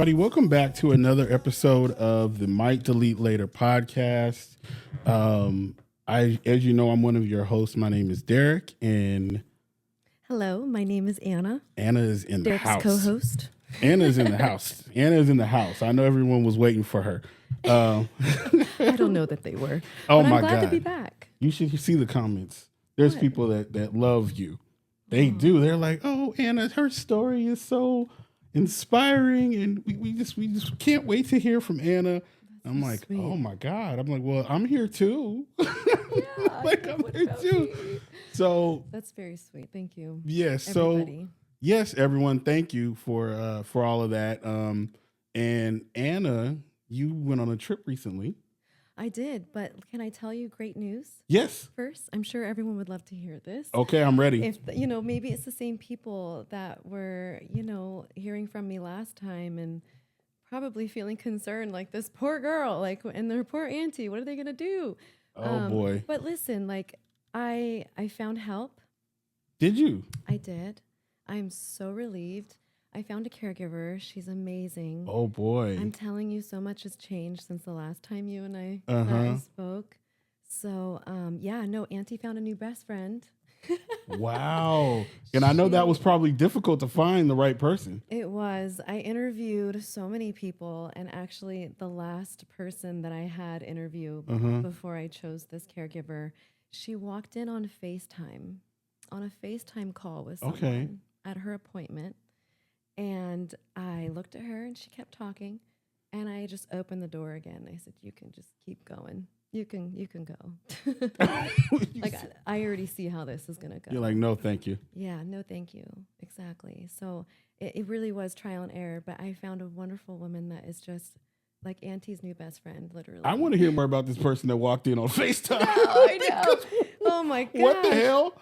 Everybody, welcome back to another episode of the Might Delete Later podcast. As you know, I'm one of your hosts. My name is Derek, and Hello, my name is Anna. Anna is in the Derek's house. co-host. Anna is in the house. Anna is in the house. I know everyone was waiting for her. I don't know that they were. Oh but my I'm glad God. to be back. You should see the comments. There's What? people that love you. They do. They're like, oh, Anna, her story is so inspiring, and we just can't wait to hear from Anna. I'm like, sweet. oh my God. I'm like, well, I'm here too. Yeah, like I'm here too. So That's very sweet. Thank you. yes, Everybody. yes, everyone, thank you for all of that. And Anna, you went on a trip recently. I did, but can I tell you great news Yes. first? I'm sure everyone would love to hear this. Okay, I'm ready. If maybe it's the same people that were, hearing from me last time and probably feeling concerned, like this poor girl, like, and their poor auntie, what are they gonna do? Oh boy. But listen, like, I found help. Did you? I did. I'm so relieved. I found a caregiver. She's amazing. Oh boy. I'm telling you, so much has changed since the last time you and I spoke. So, Auntie found a new best friend. Wow. And I know that was probably difficult to find the right person. It was. I interviewed so many people, and actually, the last person that I had interview before I chose this caregiver, she walked in on a FaceTime call with someone at her appointment. And I looked at her and she kept talking, and I just opened the door again. I said, "You can just keep going. You can go." Like I already see how this is gonna go. You're like, no, thank you. Yeah, no, thank you. Exactly. So it really was trial and error, but I found a wonderful woman that is just like Auntie's new best friend, literally. I want to hear more about this person that walked in on FaceTime. I know. Oh my god. What the hell?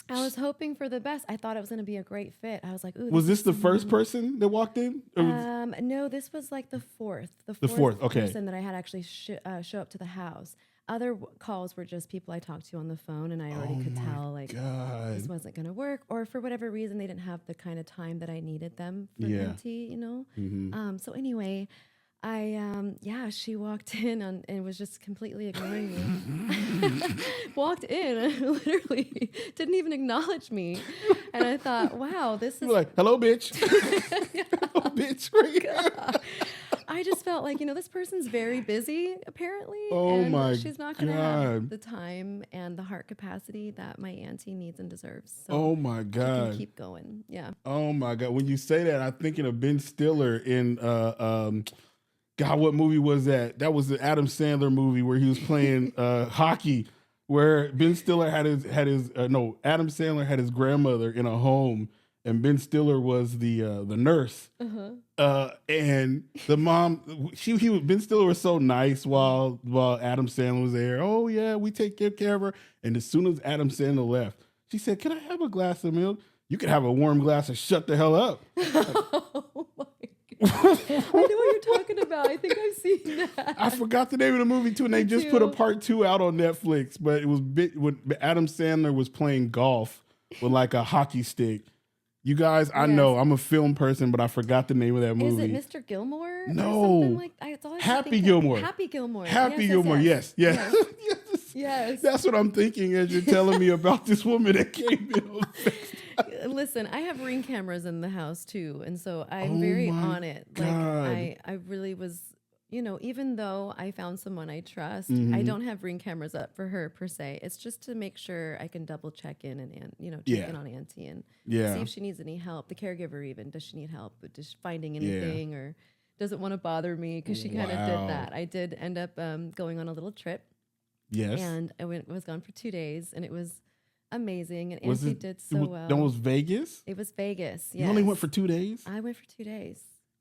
I was hoping for the best. I thought it was going to be a great fit. I was like, "Ooh." Was this the first person that walked in? No, this was like the fourth. The fourth, okay. person that I had actually show up to the house. Other calls were just people I talked to on the phone, and I already could tell like this wasn't going to work, or for whatever reason they didn't have the kind of time that I needed them for Auntie. So anyway. She walked in and was just completely ignoring me. Walked in and literally didn't even acknowledge me. And I thought, wow, this is... You're like, hello, bitch. Hello, bitch. I just felt like, this person's very busy, apparently. Oh, and my she's not going to have the time and the heart capacity that my auntie needs and deserves. So oh, my God. She can keep going. Yeah. Oh, my God. When you say that, I'm thinking of Ben Stiller in... God, what movie was that? That was the Adam Sandler movie where he was playing hockey, where Ben Stiller Adam Sandler had his grandmother in a home, and Ben Stiller was the nurse. And the mom, Ben Stiller was so nice while Adam Sandler was there. Oh yeah, we take good care of her. And as soon as Adam Sandler left, she said, "Can I have a glass of milk?" You could have a warm glass and shut the hell up. Oh my God. I know what you're talking about. I think I've seen that. I forgot the name of the movie too, and they just put a part 2 out on Netflix. But it was when Adam Sandler was playing golf with like a hockey stick. You guys, I know I'm a film person, but I forgot the name of that movie. Is it Mr. Gilmore? No, Happy Gilmore. Happy Gilmore. Happy Gilmore. Yes. Yes. That's what I'm thinking as you're telling me about this woman that came in on Listen, I have Ring cameras in the house too, and so I'm very on it. God. Like I really was, even though I found someone I trust, I don't have Ring cameras up for her per se. It's just to make sure I can double check in and check in on Auntie and see if she needs any help. The caregiver even, does she need help with just finding anything or doesn't want to bother me, because she kind of did that. I did end up going on a little trip. Yes. And I was gone for 2 days, and it was amazing. And Auntie did so well. That was Vegas? It was Vegas, yes. You only went for 2 days? I went for 2 days.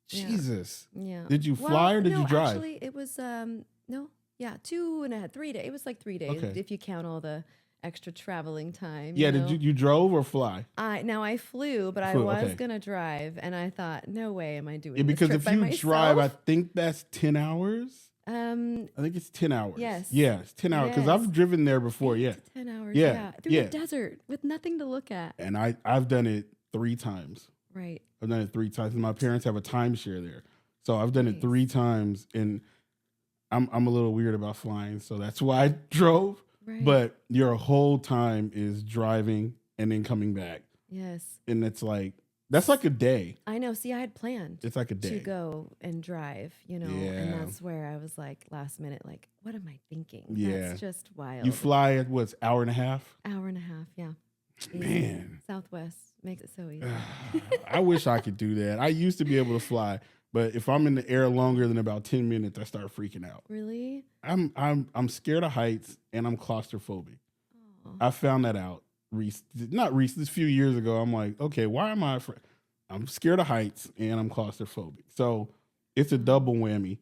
Jesus. Yeah. Did you fly or did you drive? Actually, it was, 3 days. It was like 3 days if you count all the extra traveling time. Yeah, did you drove or fly? I flew, but I was going to drive, and I thought, no way am I doing this because trip if by you myself. drive, I think that's 10 hours. I think it's 10 hours. Yes. Yeah, it's 10 hours. Because I've driven there before, 10 hours, Through Yeah. the desert with nothing to look at. And I've done it 3 times. Right. I've done it 3 times. And my parents have a timeshare there. So I've done it Nice. 3 times, and I'm a little weird about flying, so that's why I drove. Right. But your whole time is driving and then coming back, Yes. and it's like that's like a day. I know. See, I had planned It's like a to day. go and drive, and Yeah, that's where I was like last minute, like, what am I thinking? yeah. That's just wild. You fly at what's hour and a half? Hour and a half, yeah. Easy. Man, Southwest makes it so easy. I wish I could do that. I used to be able to fly, but if I'm in the air longer than about 10 minutes, I start freaking out. Really? I'm scared of heights and I'm claustrophobic. Oh. I found that out not recent, this few years ago. I'm like, okay, why am I afraid? I'm scared of heights and I'm claustrophobic. So it's a double whammy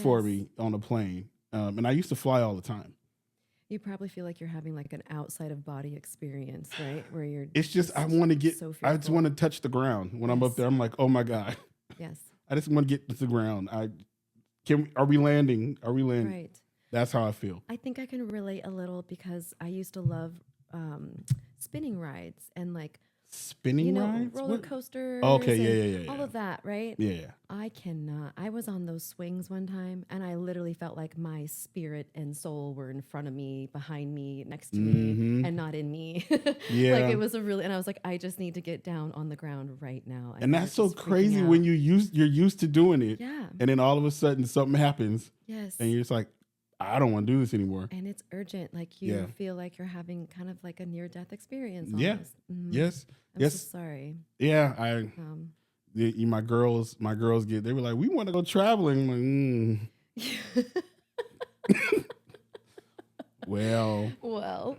for Yes. me on a plane. And I used to fly all the time. You probably feel like you're having like an outside of body experience, right? Where you're It's just I want to get. so I just fearful. want to touch the ground when I'm up Yes. there. I'm like, oh my god, Yes. I just want to get to the ground. Are we landing? Are we landing? Right. That's how I feel. I think I can relate a little because I used to love spinning rides and like Spinning rides? roller What? coasters. Okay, and all of that, right? Yeah. I cannot. I was on those swings one time and I literally felt like my spirit and soul were in front of me, behind me, next to me, and not in me. Yeah. Like it was and I was like, I just need to get down on the ground right now. And I that's was so just freaking crazy when out. you're used to doing it. Yeah. And then all of a sudden something happens Yes. and you're just like, I don't want to do this anymore. And it's urgent. Like you Yeah. feel like you're having kind of like a near death experience. Yeah. Almost. Mhm. Yes. I'm yes. so sorry. Yeah. My girls they were like, we want to go traveling. I'm like, well, Well,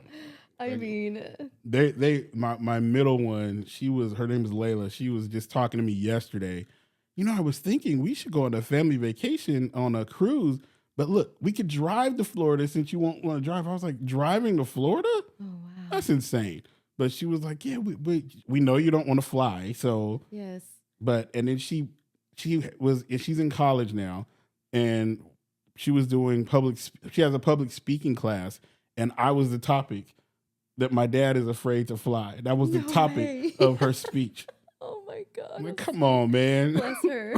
I mean, my middle one, her name is Layla. She was just talking to me yesterday. I was thinking we should go on a family vacation on a cruise, but look, we could drive to Florida since you won't want to drive. I was like, driving to Florida? oh wow. That's insane. But she was like, yeah, we know you don't want to fly. So, Yes. and then she's in college now, and she was doing she has a public speaking class, and I was the topic that my dad is afraid to fly. That was the No topic way. of her speech. Oh my God. I'm like, that's come on, man. Bless her.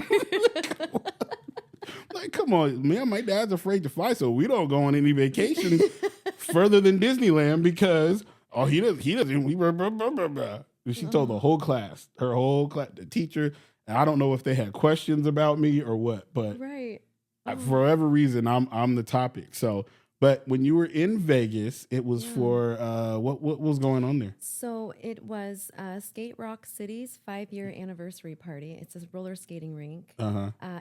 Like, come on, man. My dad's afraid to fly, so we don't go on any vacation further than Disneyland because he doesn't. Blah, blah, blah, blah, blah. And she told her whole class, the teacher. And I don't know if they had questions about me or what, but Right. for whatever reason, I'm the topic. So, but when you were in Vegas, it was for what was going on there? So it was Skate Rock City's 5-year anniversary party. It's a roller skating rink.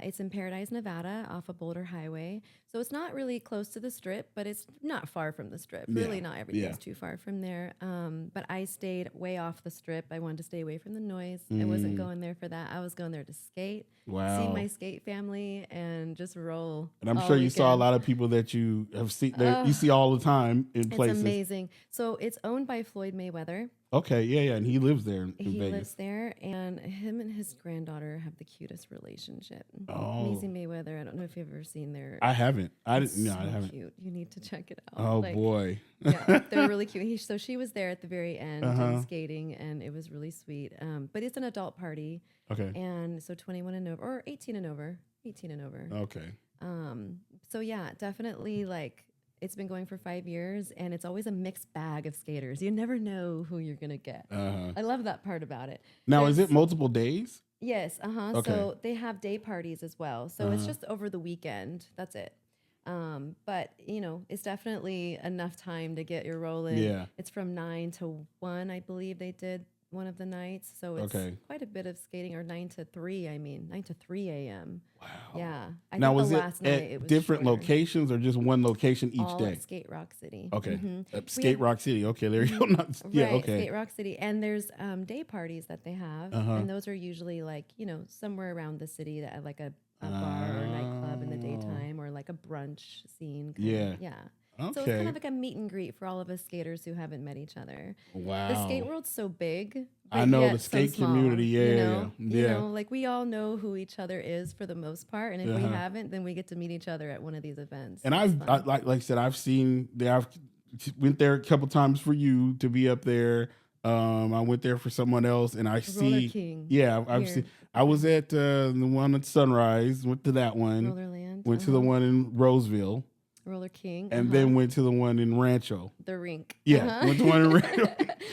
It's in Paradise, Nevada, off of Boulder Highway. So it's not really close to the Strip, but it's not far from the Strip. Really, not everything's too far from there. But I stayed way off the Strip. I wanted to stay away from the noise. I wasn't going there for that. I was going there to skate, see my skate family, and just roll. And I'm all sure you saw a weekend. lot of people that you have seen, that you see all the time in It's places. amazing. So it's owned by Floyd Mayweather. Okay, yeah, and he lives there in He Vegas. lives there, and him and his granddaughter have the cutest relationship. Oh. Maisie Mayweather. I don't know if you've ever seen their. I haven't. I It's didn't. No, so I haven't. Cute. You need to check it out. Oh Like, boy. yeah, they're really cute. So she was there at the very end and skating, and it was really sweet. But it's an adult party, Okay. and so 21 and over, or 18 and over, 18 and over. Okay. So yeah, definitely like. It's been going for 5 years, and it's always a mixed bag of skaters. You never know who you're gonna get. I love that part about it. Now, is There's- it multiple days? Yes, Okay. So they have day parties as well. So it's just over the weekend. That's it. But it's definitely enough time to get your roll in. Yeah. It's from 9 to 1, I believe they did one of the nights. So it's Okay. quite a bit of skating, or 9 to 3, 9 to 3 a.m. Wow. Yeah. I Now, think was the it last at night it was different shorter. locations or just one location each All day? at Skate Rock City. Okay. Mhm. Skate Rock City. Okay, there you go. Not, yeah. Right, Okay. Skate Rock City. And there's day parties that they have. And those are usually like, somewhere around the city that like a bar or nightclub in the daytime, or like a brunch scene. Yeah. Yeah. Okay. So it's kind of like a meet and greet for all of us skaters who haven't met each other. Wow. The skate world's so big. I but know yet the so skate small, community. Yeah, you yeah, know? yeah. You Yeah. know, like we all know who each other is for the most part. And if we haven't, then we get to meet each other at one of these events. And It's fun. like I said, I've went there a couple times for you to be up there. I went there for someone else, and I Roller see. King. Yeah, I've Here. seen. I was at the one at Sunrise. Went to that one. Rollerland. Went to the one in Roseville, Roller King. and then went to the one in Rancho. The rink. Yeah, went to one in Rancho.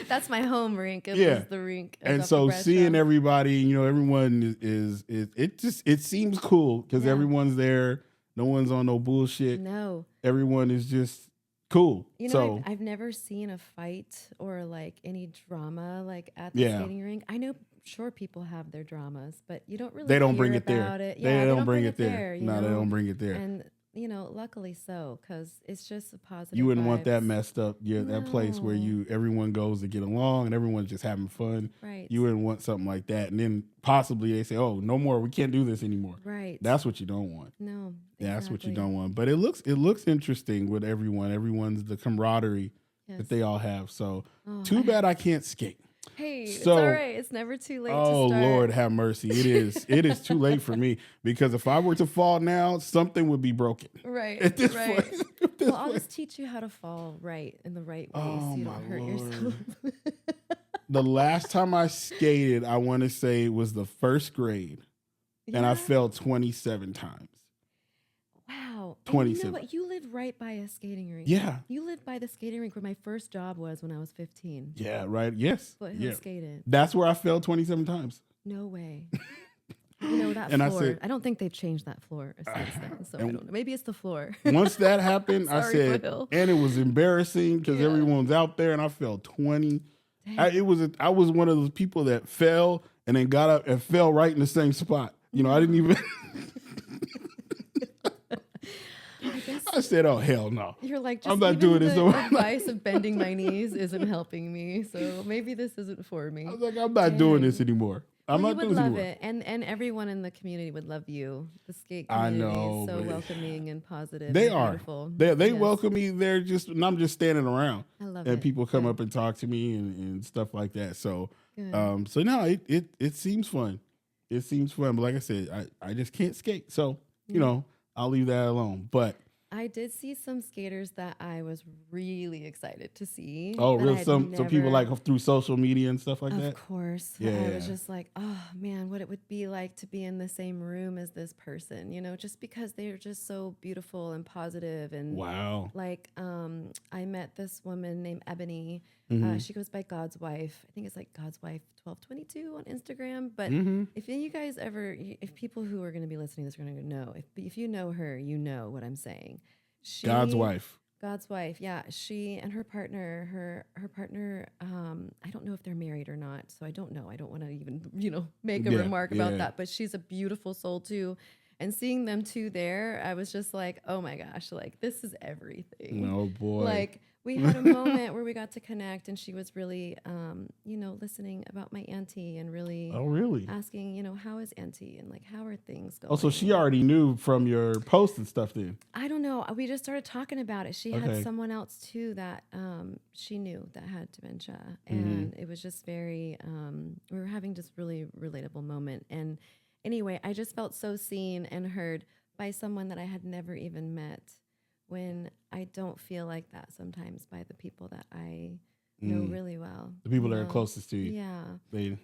That's my home rink. It Yeah. was the rink. And so seeing everybody, everyone is it seems cool because Yeah. everyone's there. No one's on no bullshit. No. Everyone is just cool. So I've never seen a fight or like any drama like at the skating rink. I know, sure, people have their dramas, but you don't really. They don't hear bring it there. about it. They Yeah, don't bring it there. No, they know? don't bring it there. And luckily so, because it's just a positive. You wouldn't want that vibes. messed up. Yeah, that place where No. everyone goes to get along and everyone's just having fun. Right. You wouldn't want something like that, and then possibly they say, "Oh, no more. We can't do this anymore." Right. That's what you don't want. No. That's what you exactly. don't want. But it looks interesting with everyone. Everyone's the camaraderie Yes. that they all have. So Oh, too bad I can't skate. Hey, it's So- all right. It's never too late Oh to start. Lord, have mercy. It is. It is too late for me because if I were to fall now, something would be broken. Right. At this right. point. At this Well, I'll point. just teach you how to fall right in the right way Oh, so you my don't hurt Lord. yourself. The last time I skated, I want to say was the first grade, and I Yeah? fell 27 times. Wow. And you 27. know what? You live right by a skating rink. Yeah. You live by the skating rink where my first job was when I was 15. Yeah. Right. Yes. Foothill Yeah. skated. That's where I fell 27 times. No way. That And I floor. said- I don't think they've changed that floor since then. So I and- don't know. Maybe it's the floor. Once that happened, I Sorry, said, Foothill. and it was embarrassing because Yeah. everyone's out there, and I fell 20. Dang. I was one of those people that fell and then got up and fell right in the same spot. I didn't even. I guess I said, "Oh hell no!" you're like, just I'm not even doing this the no more. advice of bending my knees isn't helping me. So maybe this isn't for me. I was like, "I'm not doing Dang. this anymore. I'm Well, not you doing would this love anymore." it, and everyone in the community would love you. The skate I community know, is so but welcoming and positive. They and are. beautiful. They Yes. welcome me. They're just, and I'm just standing around, I love and it. people come Good. up and talk to me and stuff like that. So, Good. so no, it seems fun. It seems fun, but like I said, I just can't skate. So, I'll leave that alone. But I did see some skaters that I was really excited to see. oh, that I really? had Some people never- like through social media and stuff like Of that. course. Yeah, I was yeah. just like, oh man, what it would be like to be in the same room as this person, just because they're just so beautiful and positive and Wow. like I met this woman named Ebony. Mm-hmm. She goes by God's Wife. I think it's like God's Wife 1222 on Instagram. But Mm-hmm. if you guys if people who are going to be listening to this are going to know, if you know her, you know what I'm saying. God's wife. God's Wife, yeah. She and her partner, her partner, I don't know if they're married or not, so I don't know. I don't want to even, make a Yeah, remark about yeah. that. But she's a beautiful soul too. And seeing them two there, I was just like, oh my gosh, like this is everything. Oh boy. Like we had a moment where we got to connect, and she was really, listening about my auntie and really Oh really? asking, how is auntie and like how are things going? Oh, so she already knew from your post and stuff then. I don't know. We just started talking about it. She Okay. had someone else too that she knew that had dementia, Mm-hmm. and it was just very. We were having just really relatable moment, and anyway, I just felt so seen and heard by someone that I had never even met. When I don't feel like that sometimes by the people that I know really well, The people you that are know? closest to you. Yeah.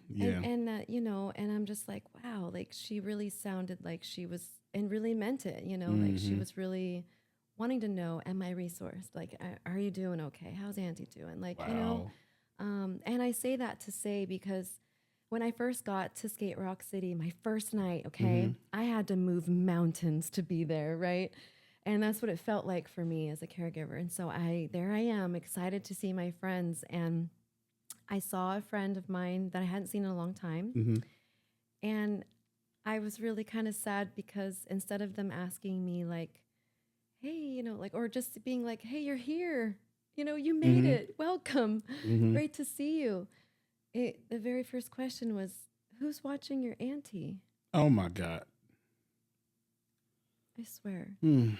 Yeah. And and I'm just like, wow, like she really sounded like she was and really meant it, like she Mhm. was really wanting to know, am I resourced? Like, are you doing okay? How's Auntie doing? Like, Wow. and I say that to say because when I first got to Skate Rock City, my first night, okay, I had to move mountains to be there, right? And that's what it felt like for me as a caregiver. And so there I am, excited to see my friends. And I saw a friend of mine that I hadn't seen in a long time. Mm-hmm. And I was really kind of sad because instead of them asking me like, hey, or just being like, hey, you're here, you made it, welcome, Mm-hmm. great to see you. The very first question was, who's watching your auntie? Oh my God. I swear, Hmm.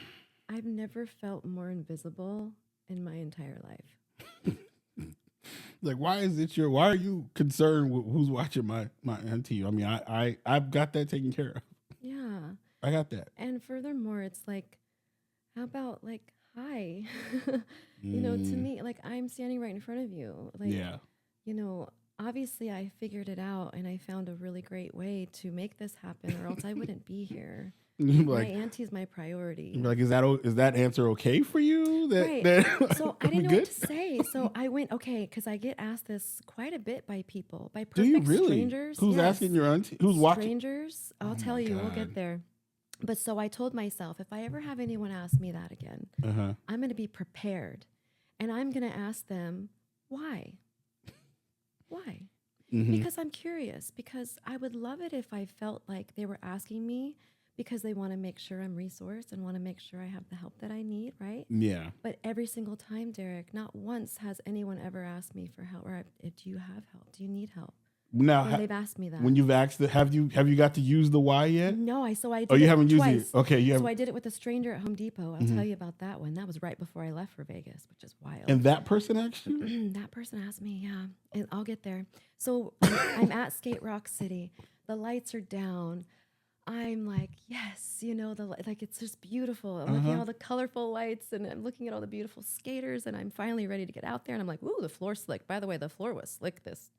I've never felt more invisible in my entire life. Like, why are you concerned with who's watching my auntie? I mean, I've got that taken care of. Yeah. I got that. And furthermore, it's like, how about like, hi? To me, like I'm standing right in front of you. Like, Yeah. you know, obviously I figured it out and I found a really great way to make this happen, or else I wouldn't be here. My like, auntie's my priority. like, is that answer okay for you? Right. So I Are we didn't know what good? to say. So I went, okay, because I get asked this quite a bit by people, by Do you perfect really? strangers. Who's asking Yes. your auntie? Who's watching? Strangers. I'll Oh tell my you, we'll get god. there. But so I told myself, if I ever have anyone ask me that again, Uh huh. I'm going to be prepared. And I'm going to ask them, why? Why? Mm-hmm. Because I'm curious, because I would love it if I felt like they were asking me because they want to make sure I'm resourced and want to make sure I have the help that I need, right? Yeah. But every single time, Derek, not once has anyone ever asked me for help, or do you have help? Do you need help? Now, When they've asked me that. when you've asked, have you got to use the why yet? No, so I Oh, did you it haven't used twice. it. Okay, you So have. I did it with a stranger at Home Depot. I'll tell you about that one. That was right before I left for Vegas, which is wild. And that person asked you? That person asked me, yeah, and I'll get there. So I'm at Skate Rock City. The lights are down. I'm like, yes, like it's just beautiful. I'm looking at all the colorful lights and I'm looking at all the beautiful skaters and I'm finally ready to get out there. And I'm like, ooh, the floor's slick. By the way, the floor was slick this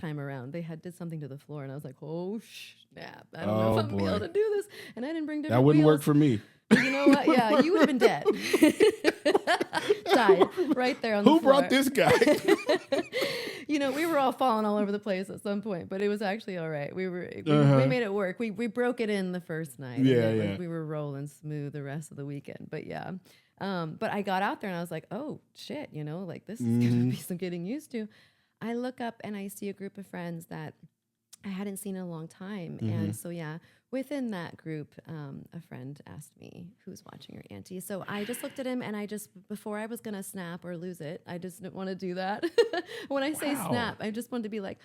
time around. They did something to the floor and I was like, oh snap! I don't know if I'm gonna be able to do this. And I didn't bring different That wouldn't wheels. work for me. But you know what? Yeah, you would have been dead. Died right there on the Who floor. brought this guy? We were all falling all over the place at some point, but it was actually all right. We made it work. We broke it in the first night. Yeah, and yeah. we were rolling smooth the rest of the weekend. But yeah. But I got out there and I was like, oh shit, like this is gonna be some getting used to. I look up and I see a group of friends that I hadn't seen in a long time. And so, yeah, within that group, a friend asked me, who's watching your auntie? So I just looked at him and before I was going to snap or lose it, I just didn't want to do that. When I say snap, I just wanted to be like,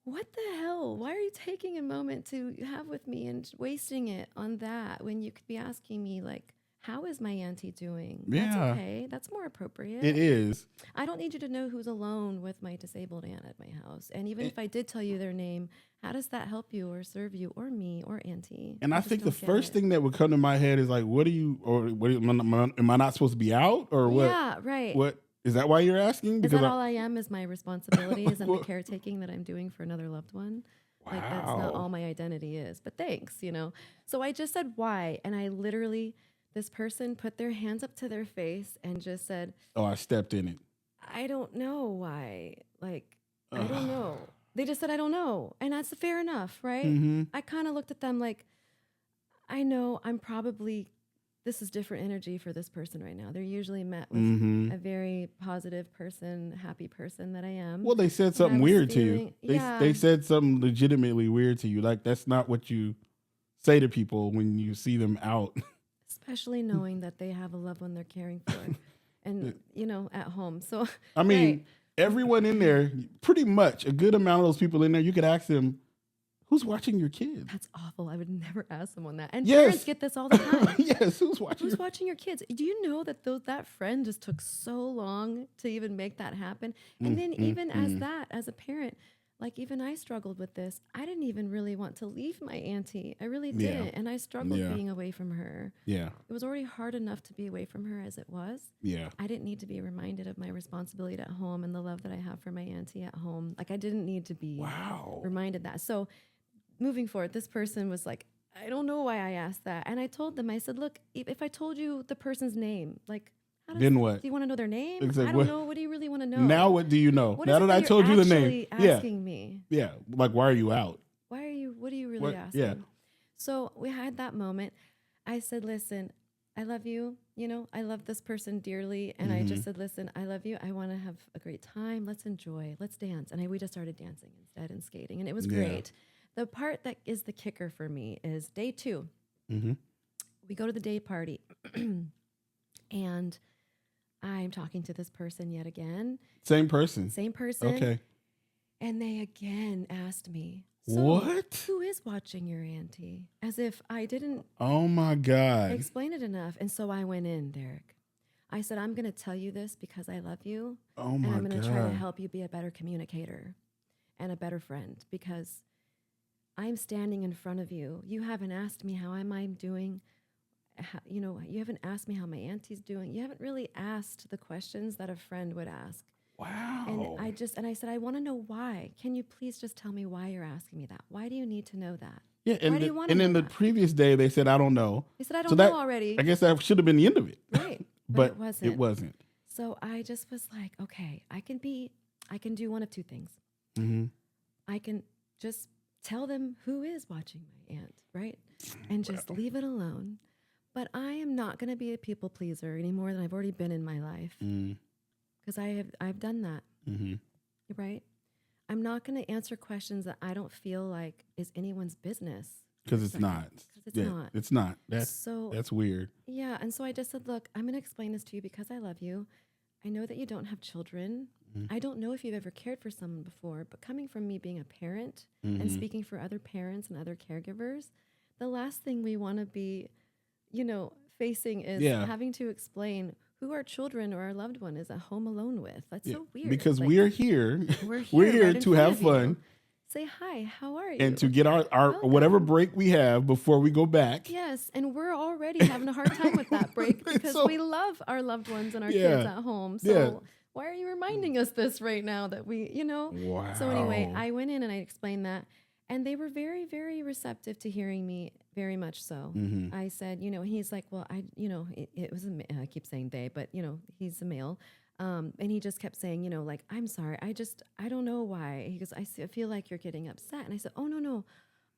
what the hell? Why are you taking a moment to have with me and wasting it on that when you could be asking me, like, how is my auntie doing? That's Yeah. okay. That's more appropriate. It is. I don't need you to know who's alone with my disabled aunt at my house. And even if I did tell you their name, how does that help you or serve you or me or auntie? And I just think the don't get first it. thing that would come to my head is like, what are you, or what, am I not supposed to be out, or what? Yeah, right. What is that? Why you're asking? Is that all I am? Is my responsibilities and the Well- caretaking that I'm doing for another loved one? Like that's not Wow. all my identity is. But thanks, So I just said why, and I literally, this person put their hands up to their face and just said, Oh, I stepped in it. I don't know why. Like, I don't know. They just said, I don't know. And that's fair enough, right? Mm-hmm. I kind of looked at them like, I know this is different energy for this person right now. They're usually met with a very positive person, happy person that I am. Well, they said And I something was weird to you. feeling- They yeah. they said something legitimately weird to you. Like that's not what you say to people when you see them out. Especially knowing that they have a loved one they're caring for and, at home. So, I mean, right. everyone in there, pretty much a good amount of those people in there, you could ask them, who's watching your kids? That's awful. I would never ask someone that. And Yes. parents get this all the time. Yes, who's watching? Who's watching your kids? Do you know that that friend just took so long to even make that happen? And then even as a parent, like even I struggled with this. I didn't even really want to leave my auntie. I really Yeah. didn't. And I struggled Yeah. being away from her. Yeah, It was already hard enough to be away from her as it was. yeah. I didn't need to be reminded of my responsibility at home and the love that I have for my auntie at home. Like I didn't need to be Wow. reminded that. So moving forward, this person was like, I don't know why I asked that. And I told them, I said, look, if I told you the person's name, like, Then what? do you want to know their name? It's like, I don't what- know. What do you really want to know? Now what do you know? What Now is it that I you're told you the name. actually Yeah, asking me? yeah. Like, why are you out? What do you really What- asking? yeah. So we had that moment. I said, listen, I love you. I love this person dearly. And I just said, listen, I love you. I want to have a great time. Let's enjoy. Let's dance. And we just started dancing instead and skating. And it was Yeah. great. The part that is the kicker for me is day 2. Mm-hmm. We go to the day party. And I'm talking to this person yet again. Same person. Same person. Okay. And they again asked me, so What? who is watching your auntie? As if I didn't Oh my God. explain it enough. And so I went in, Derek. I said, I'm going to tell you this because I love you. Oh And my I'm going to try to God. help you be a better communicator and a better friend because I'm standing in front of you. You haven't asked me how am I doing. You haven't asked me how my auntie's doing. You haven't really asked the questions that a friend would ask. Wow. And I said, I want to know why. Can you please just tell me why you're asking me that? Why do you need to know that? Yeah, Why do you want to and know then the that? previous day they said, I don't know. They said, I So don't that, know I already. guess that should have been the end of it. Right. But But it wasn't. it wasn't. So I just was like, okay, I can do one of two things. Mm-hmm. I can just tell them who is watching my aunt, right? And just leave it alone. But I am not going to be a people pleaser any more than I've already been in my life. Because I've done that. Mm-hmm. Right? I'm not going to answer questions that I don't feel like is anyone's business. Because it's not. Because it's not. It's not. That's weird. Yeah. And so I just said, look, I'm going to explain this to you because I love you. I know that you don't have children. Mm-hmm. I don't know if you've ever cared for someone before, but coming from me being a parent and speaking for other parents and other caregivers, the last thing we want to be, facing is having to explain who our children or our loved one is at home alone with. That's so weird. Because we're here. We're here right to have fun. Say hi, how are you? And to get our whatever break we have before we go back. Yes, and we're already having a hard time with that break because we love our loved ones and our kids at home. So why are you reminding us this right now that we, Wow. So anyway, I went in and I explained that. And they were very, very receptive to hearing me, very much so. Mm-hmm. I said, he's like, well, it was, I keep saying they, but, he's a male. And he just kept saying, like, I'm sorry. I don't know why. He goes, I feel like you're getting upset. And I said, oh, no.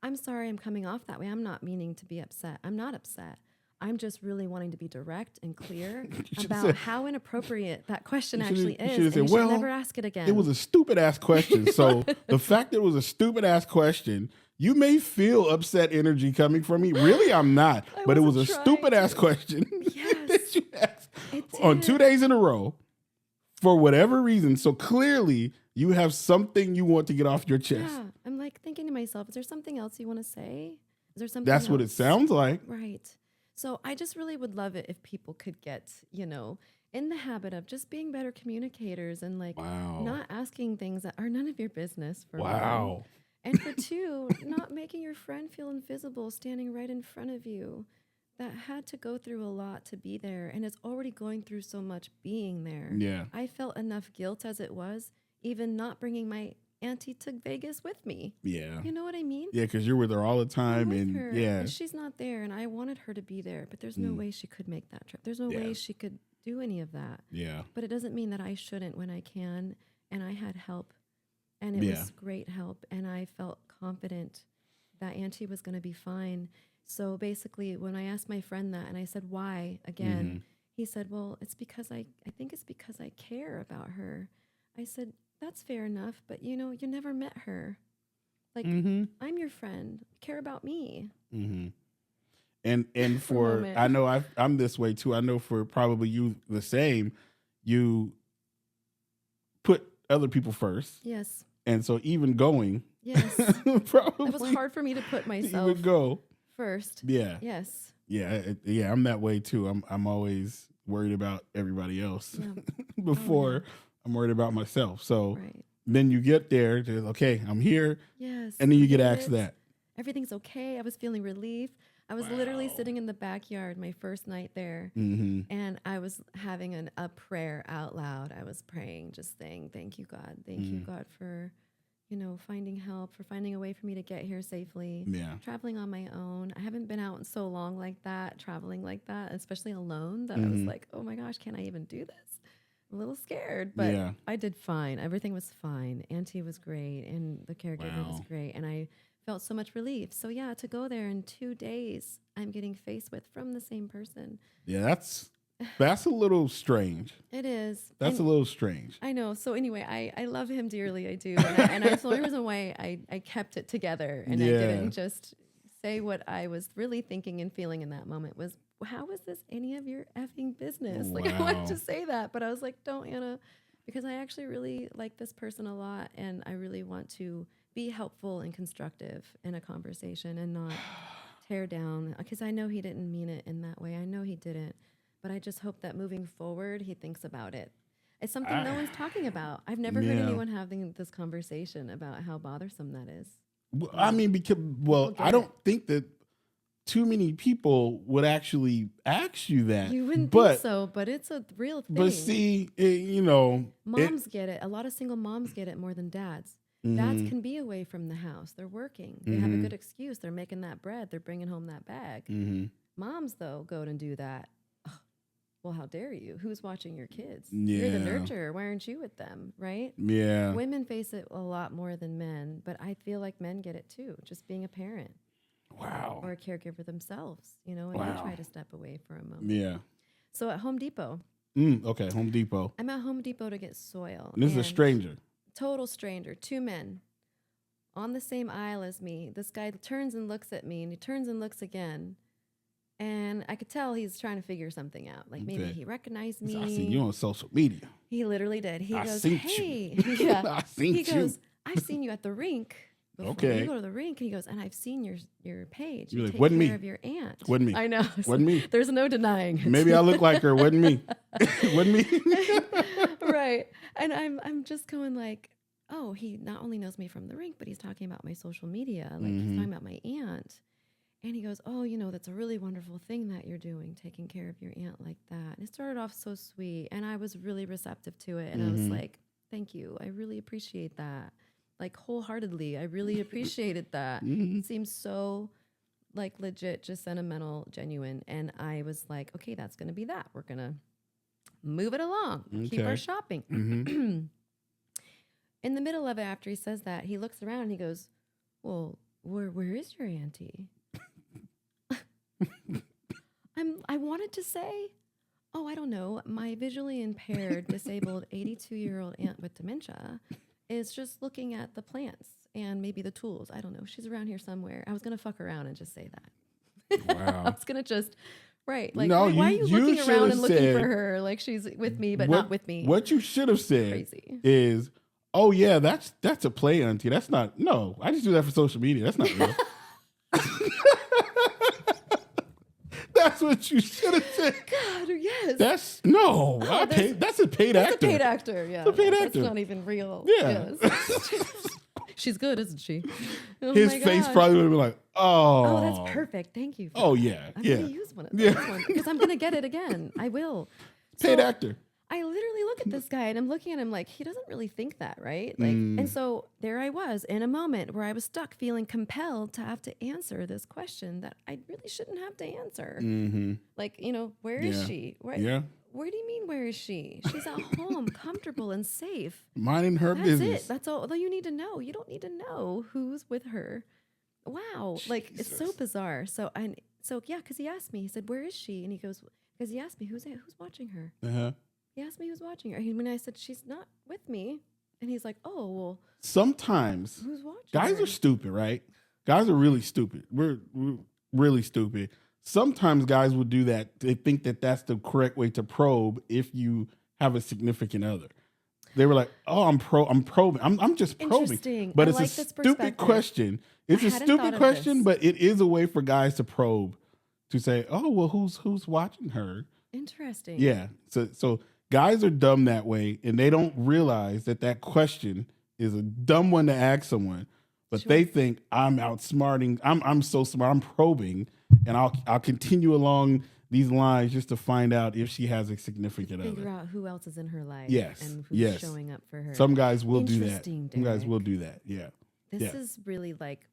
I'm sorry I'm coming off that way. I'm not meaning to be upset. I'm not upset. I'm just really wanting to be direct and clear about how inappropriate that question actually is. And you should never ask it again. It was a stupid ass question. So the fact that it was a stupid ass question, you may feel upset energy coming from me. Really, I'm not. But it was a stupid ass question that you asked on 2 days in a row for whatever reason. So clearly you have something you want to get off your chest. Yeah. I'm like thinking to myself, is there something else you want to say? Is there something That's else? what it sounds like. Right. So I just really would love it if people could get, in the habit of just being better communicators and not asking things that are none of your business for one. And for two, not making your friend feel invisible standing right in front of you that had to go through a lot to be there and is already going through so much being there. Yeah. I felt enough guilt as it was, even not bringing my auntie to Vegas with me. Yeah. You know what I mean? Yeah, because you're with her all the time. And she's not there, and I wanted her to be there, but there's no way she could make that trip. There's no way she could do any of that. Yeah. But it doesn't mean that I shouldn't when I can, and I had help, and it was great help, and I felt confident that auntie was going to be fine. So basically, when I asked my friend that, and I said, why, again, he said, well, it's because I think it's because I care about her. I said, that's fair enough, but you never met her. Like, I'm your friend. Care about me. Mm-hmm. And for I know I'm this way too. I know for probably you the same. You put other people first. Yes. And so even going. Yes. Probably it was hard for me to put myself you would go first. Yeah. Yes. Yeah. I'm that way too. I'm always worried about everybody else before I'm worried about myself. So then you get there, okay, I'm here. Yes. And then you get asked that. Everything's okay. I was feeling relief. I was literally sitting in the backyard my first night there. And I was having a prayer out loud. I was praying, just saying, thank you, God. Thank you, God, for, finding help, for finding a way for me to get here safely. Yeah. Traveling on my own. I haven't been out in so long like that, traveling like that, especially alone, that I was like, oh my gosh, can I even do this? A little scared, but I did fine. Everything was fine. Auntie was great, and the caregiver was great, and I felt so much relief. So to go there in 2 days, I'm getting faced with from the same person. Yeah, that's a little strange. It is. That's a little strange. I know. So anyway, I love him dearly. I do, and that's the only reason why I kept it together, and I didn't just say what I was really thinking and feeling in that moment was, how is this any of your effing business? Like, I wanted to say that, but I was like, don't, Anna, because I actually really like this person a lot, and I really want to be helpful and constructive in a conversation and not tear down, because I know he didn't mean it in that way. I know he didn't, but I just hope that moving forward, he thinks about it. It's something no one's talking about. I've never heard anyone having this conversation about how bothersome that is. I mean, because, I don't think that too many people would actually ask you that. You wouldn't think so, but it's a real thing. But see, moms get it. A lot of single moms get it more than dads. Dads can be away from the house. They're working. They have a good excuse. They're making that bread. They're bringing home that bag. Moms, though, go and do that. Oh, well, how dare you? Who's watching your kids? Yeah. You're the nurturer. Why aren't you with them, right? Yeah. Women face it a lot more than men, but I feel like men get it too, just being a parent. Wow. Or a caregiver themselves, and they try to step away for a moment. Yeah. So at Home Depot. Okay, Home Depot. I'm at Home Depot to get soil. And this is a stranger. Total stranger. 2 men on the same aisle as me. This guy turns and looks at me, and he turns and looks again. And I could tell he's trying to figure something out. Like maybe he recognized me. I seen you on social media. He literally did. He goes, "Hey." Yeah. I seen you. He goes, "I've seen you at the rink. Before. Okay. You go to the rink." And he goes, "And I've seen your page. You're You like, take wasn't care me. of your aunt." Wasn't me. I know. Wasn't me. There's no denying it. Maybe I look like her. Wasn't me. Wasn't me. Right. And I'm just going like, oh, he not only knows me from the rink, but he's talking about my social media. Like he's talking about my aunt. And he goes, "Oh, that's a really wonderful thing that you're doing, taking care of your aunt like that." And it started off so sweet. And I was really receptive to it. And I was like, "Thank you. I really appreciate that." Like wholeheartedly. I really appreciated that. It seems so like legit, just sentimental, genuine. And I was like, okay, that's going to be that. We're going to move it along, keep our shopping. In the middle of it, after he says that, he looks around and he goes, "Well, where is your auntie?" I wanted to say, "Oh, I don't know. My visually impaired, disabled 82-year-old aunt with dementia is just looking at the plants and maybe the tools. I don't know. She's around here somewhere." I was going to fuck around and just say that. Wow. I was going to just, right. Like, no, why are you looking around and looking said, for her? Like she's with me, but not with me. What you should have said Crazy. is, "Oh, yeah, that's a play, Auntie. That's not, no, I just do that for social media. That's not real." That's what you should have said. God, yes. That's a paid That's actor. a paid actor, yeah. It's a paid actor. That's not even real. Yeah. Yes. She's good, isn't she? Oh His face probably would have been like, "Oh. Oh, that's perfect. Thank you. Oh, yeah. I'm yeah. going to use one of those because I'm going to get it again. I will." Paid actor. I literally look at this guy and I'm looking at him like, he doesn't really think that, right? Like, and so there I was in a moment where I was stuck feeling compelled to have to answer this question that I really shouldn't have to answer. Like, where is she? Where do you mean, where is she? She's at home, comfortable and safe. Minding her That's business. it. That's all you need to know. You don't need to know who's with her. Wow. Jesus. Like, it's so bizarre. So yeah, because he asked me, he said, "Where is she?" And he goes, because he asked me, who's watching her? He asked me who's watching her. When I said, "She's not with me." And he's like, "Oh, well." Sometimes who's watching guys her? are stupid, right? Guys are really stupid. We're really stupid. Sometimes guys will do that. They think that that's the correct way to probe if you have a significant other. They were like, "Oh, I'm probing. I'm just probing." But it's a stupid question. It's a stupid question, but it is a way for guys to probe, to say, "Oh, well, who's watching her?" Interesting. Yeah. So guys are dumb that way, and they don't realize that question is a dumb one to ask someone. But they think I'm outsmarting. I'm so smart. I'm probing, and I'll continue along these lines just to find out if she has a significant other. Figure out who else is in her life. Yes. And who's showing up for her. Some guys will do that. Derek. Some guys will do that. Yeah. This is really like.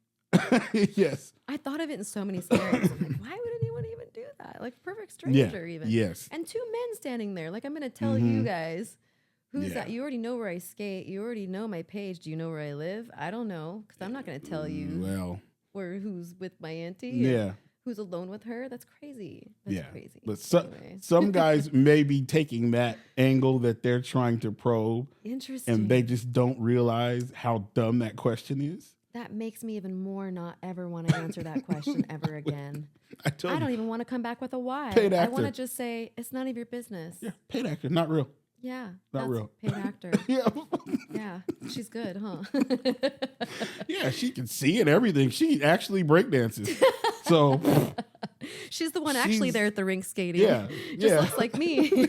Yes. I thought of it in so many scenarios. I'm like, why would anyone even do that? Like perfect stranger even. Yes. And 2 men standing there. Like, I'm going to tell you guys. Who's that? You already know where I skate. You already know my page. Do you know where I live? I don't know, because I'm not going to tell you who's with my auntie. Yeah. Who's alone with her. That's crazy. That's crazy. But some guys may be taking that angle that they're trying to probe. Interesting. And they just don't realize how dumb that question is. That makes me even more not ever want to answer that question ever again. I don't even want to come back with a why. Paid actor. I want to just say, it's none of your business. Yeah, paid actor, not real. Yeah. Not real. Paid actor. Yeah. Yeah. She's good, huh? Yeah, she can see and everything. She actually breakdances. So she's the one actually there at the rink skating. Yeah. Just looks like me.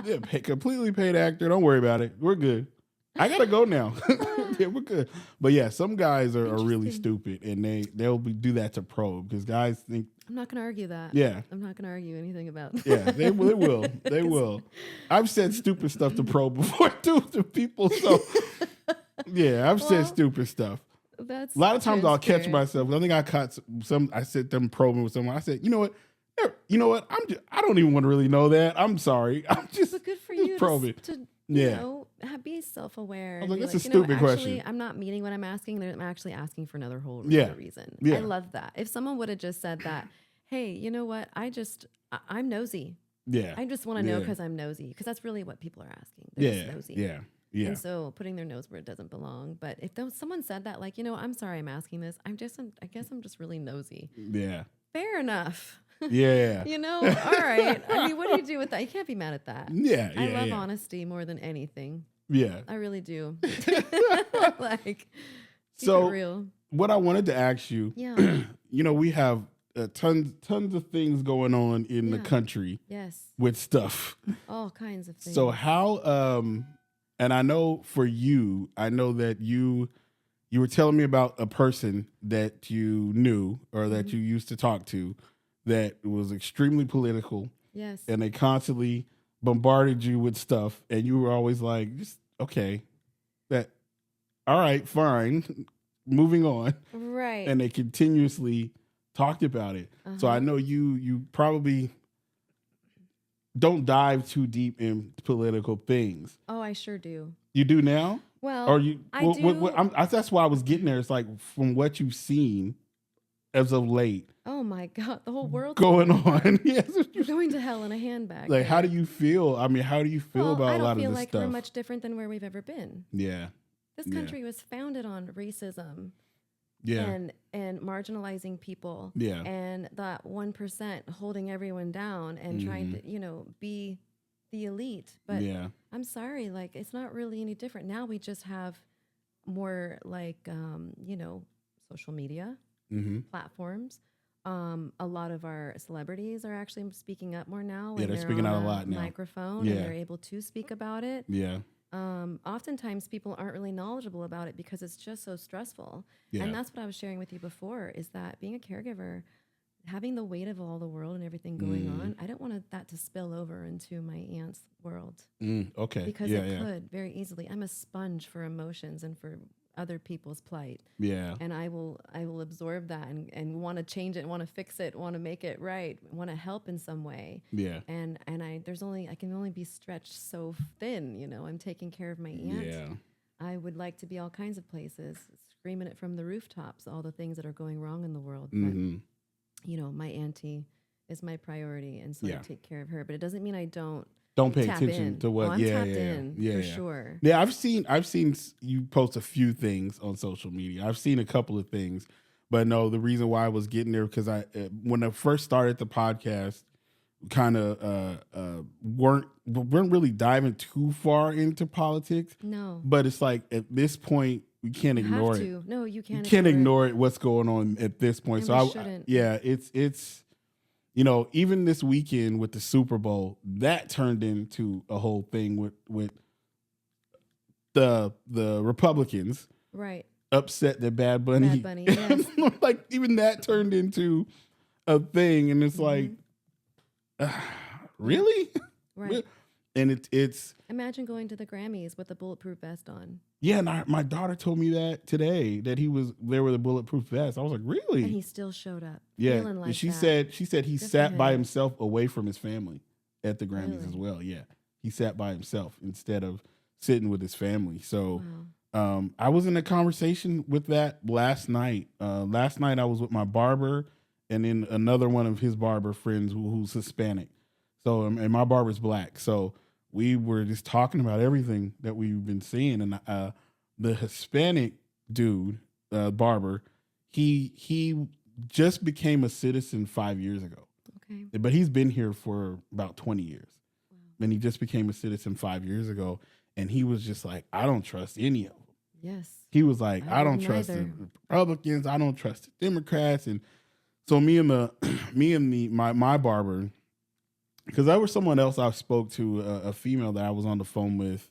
Yeah, completely paid actor. Don't worry about it. We're good. I gotta go now. Yeah, we're good. But yeah, some guys are really Interesting. stupid, and do that to probe because guys think. I'm not going to argue that. Yeah, I'm not going to argue anything about that. yeah, they will. They 'Cause- will. I've said stupid stuff to probe before too to people. So yeah, I've said Well, stupid stuff. That's A lot of times I'll catch transparent. myself. I think I caught some. I said them probing with someone. I said, you know what? I don't even want to really know that. I'm sorry. I'm just. But good for just you probing. to Yeah. be self-aware. I was and like, be that's a stupid actually, question. I'm not meeting what I'm asking. I'm actually asking for another whole Yeah. other reason. Yeah. I love that. If someone would have just said that, hey, you know what? I'm nosy. Yeah. I just want to know Yeah. because I'm nosy. Because that's really what people are asking. They're just Yeah. nosy. Yeah. Yeah. And so putting their nose where it doesn't belong. But if someone said that, like, I'm sorry I'm asking this. I guess I'm just really nosy. Yeah. Fair enough. Yeah. All right. I mean, what do you do with that? You can't be mad at that. Yeah. I Yeah. love Yeah. honesty more than anything. Yeah. I really do. Like, keep So- it real. What I wanted to ask you, Yeah. we have tons of things going on in the Yeah. country Yes. with stuff. All kinds of things. So how and I know for you, I know that you were telling me about a person that you knew or that Mm-hmm. you used to talk to that was extremely political Yes. and they constantly bombarded you with stuff and you were always like, just okay, that all right, fine, moving on. Right. And they continuously talked about it. So I know you probably don't dive too deep in political things. Oh, I sure do. You do now? Well, Or you? I do. That's why I was getting there. It's like from what you've seen as of late Oh my God, the whole world going on. Yes. You're going to hell in a handbag. Like, how do you feel? I mean, how do you feel Well, about I a don't lot of feel this like stuff? we're much different than where we've ever been. Yeah. This Yeah. country was founded on racism Yeah. and marginalizing people. Yeah. And that 1% holding everyone down and trying to, be the elite. But yeah. I'm sorry, like, it's not really any different. Now we just have more like, social media Mm-hmm. platforms. A lot of our celebrities are actually speaking up more now. Yeah, and they're speaking on out a lot now. microphone Yeah. and they're able to speak about it. Yeah. Oftentimes people aren't really knowledgeable about it because it's just so stressful. Yeah. And that's what I was sharing with you before is that being a caregiver, having the weight of all the world and everything going on, I don't want that to spill over into my aunt's world Okay. because yeah. it Yeah. could very easily. I'm a sponge for emotions and for other people's plight. Yeah. And I will absorb that and want to change it, want to fix it, want to make it right, want to help in some way. Yeah. And I can only be stretched so thin, I'm taking care of my aunt. Yeah. I would like to be all kinds of places, screaming it from the rooftops, all the things that are going wrong in the world. Mm-hmm. But my auntie is my priority, and so Yeah. I take care of her. But it doesn't mean I don't Pay tap attention in. to what. I'm yeah. tapped Yeah. in Yeah. for Yeah. sure. Yeah, I've seen you post a few things on social media. I've seen a couple of things, but no, the reason why I was getting there because when I first started the podcast, kind of weren't really diving too far into politics. No, But it's like at this point we can't you ignore have it. to. No, you can't. You can't ignore it. What's going on at this point? And So we I shouldn't. yeah, it's even this weekend with the Super Bowl, that turned into a whole thing with the Republicans Right. upset that Bad Bunny. Bad Bunny, yes. Like even that turned into a thing, and it's like, really? Right. And it's Imagine going to the Grammys with a bulletproof vest on. yeah. And my daughter told me that today that he was there with a bulletproof vest. I was like, really? And he still showed up. Yeah, Feeling like she that. said he Good for sat by him. himself away from his family at the Grammys Really? as well. Yeah, he sat by himself instead of sitting with his family. So Wow. I was in a conversation with that last night. Last night I was with my barber and then another one of his barber friends who's Hispanic. So and my barber's black. So we were just talking about everything that we've been seeing, and the Hispanic dude barber, he just became a citizen 5 years ago. Okay. But he's been here for about 20 years. And he just became a citizen 5 years ago. And he was just like, I don't trust any of them. Yes. He was like, I don't wouldn't trust either. the Republicans. I don't trust the Democrats. And so my barber, because there was someone else I spoke to, a female that I was on the phone with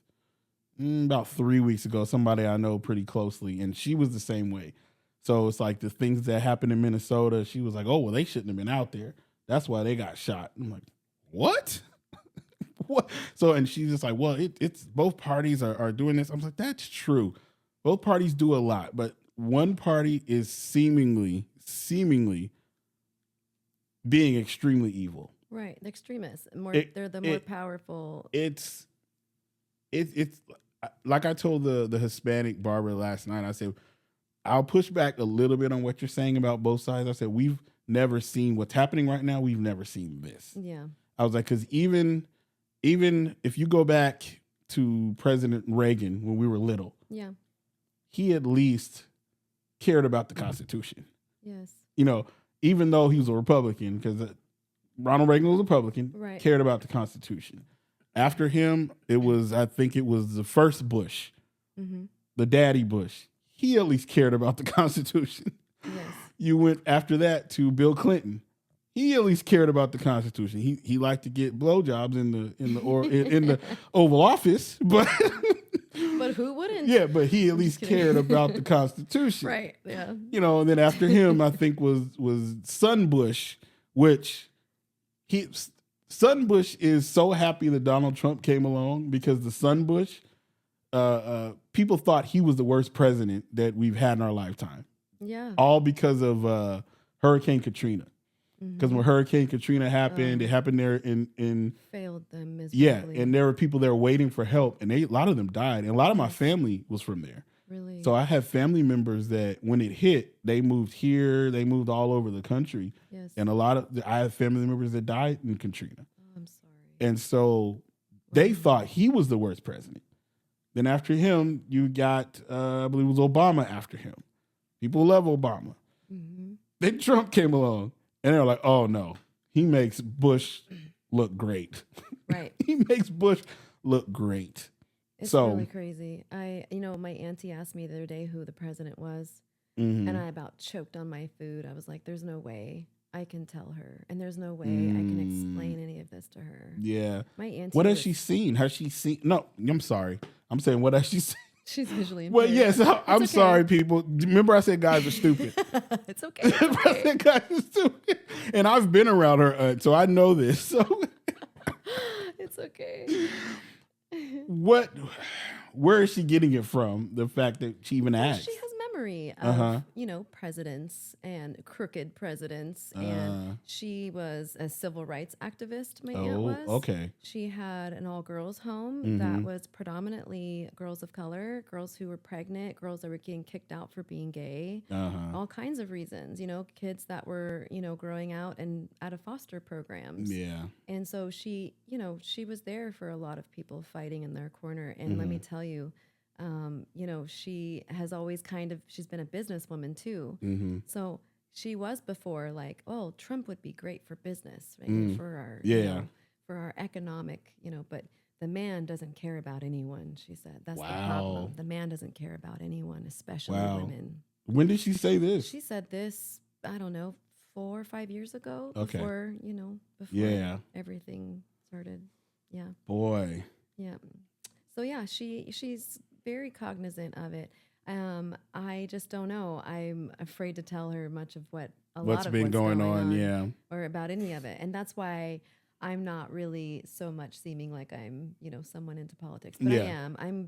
about 3 weeks ago, somebody I know pretty closely, and she was the same way. So it's like the things that happened in Minnesota, she was like, oh, well, they shouldn't have been out there. That's why they got shot. I'm like, what? What? So, and she's just like, well, it's both parties are doing this. I'm like, that's true. Both parties do a lot, but one party is seemingly being extremely evil. Right. The extremists. They're the more powerful. It's like I told the Hispanic barber last night. I said, I'll push back a little bit on what you're saying about both sides. I said, we've never seen what's happening right now. We've never seen this. Yeah. I was like, because even if you go back to President Reagan when we were little, yeah, he at least cared about the Constitution. Yes. You know, even though he was a Republican, because Ronald Reagan was a Republican, right. cared about the Constitution. After him, I think it was the first Bush, the daddy Bush. He at least cared about the Constitution. Yes. You went after that to Bill Clinton. He at least cared about the Constitution. He liked to get blowjobs in the Oval Office, but who wouldn't? Yeah, but he at least cared about the Constitution, right? Yeah. You know, and then after him, I think was Son Bush, which Son Bush is so happy that Donald Trump came along because the Son Bush, people thought he was the worst president that we've had in our lifetime. Yeah. All because of Hurricane Katrina. Because when Hurricane Katrina happened, it happened there in failed them miserably. Yeah, and there were people there waiting for help, and a lot of them died, and a lot of my family was from there. Really? So I have family members that when it hit, they moved here, they moved all over the country. Yes. And I have family members that died in Katrina. Oh, I'm sorry. And so they thought he was the worst president. Then after him, you got, I believe it was Obama after him. People love Obama. Then Trump came along, and they're like, oh, no, he makes Bush look great. Right. He makes Bush look great. It's really crazy. My auntie asked me the other day who the president was, and I about choked on my food. I was like, there's no way I can tell her, and there's no way I can explain any of this to her. Yeah. My auntie. What has she seen? Has she seen? No, I'm sorry. I'm saying, what has she seen? She's visually impaired. Well, yes, I'm sorry, people. Remember I said guys are stupid. It's okay. It's okay. I said guys are stupid. And I've been around her, so I know this. So it's okay. Where is she getting it from? The fact that she even asked. She has memory of, presidents and crooked presidents. And she was a civil rights activist, my aunt was. Okay. She had an all-girls home that was predominantly girls of color, girls who were pregnant, girls that were getting kicked out for being gay, all kinds of reasons, kids that were, growing out and out of foster programs. Yeah. And so she was there for a lot of people fighting in their corner. And let me tell you, she has always she's been a businesswoman too. So she was before like, oh, Trump would be great for business, right? For our, for our economic, but the man doesn't care about anyone, she said. That's the problem. The man doesn't care about anyone, especially women. When did she say this? She said this, I don't know, 4 or 5 years ago. Okay. Before everything started. Yeah. Boy. Yeah. So yeah, she's very cognizant of it. I just don't know. I'm afraid to tell her much of what's going on, or about any of it. And that's why I'm not really so much seeming like I'm, someone into politics. But I am. I'm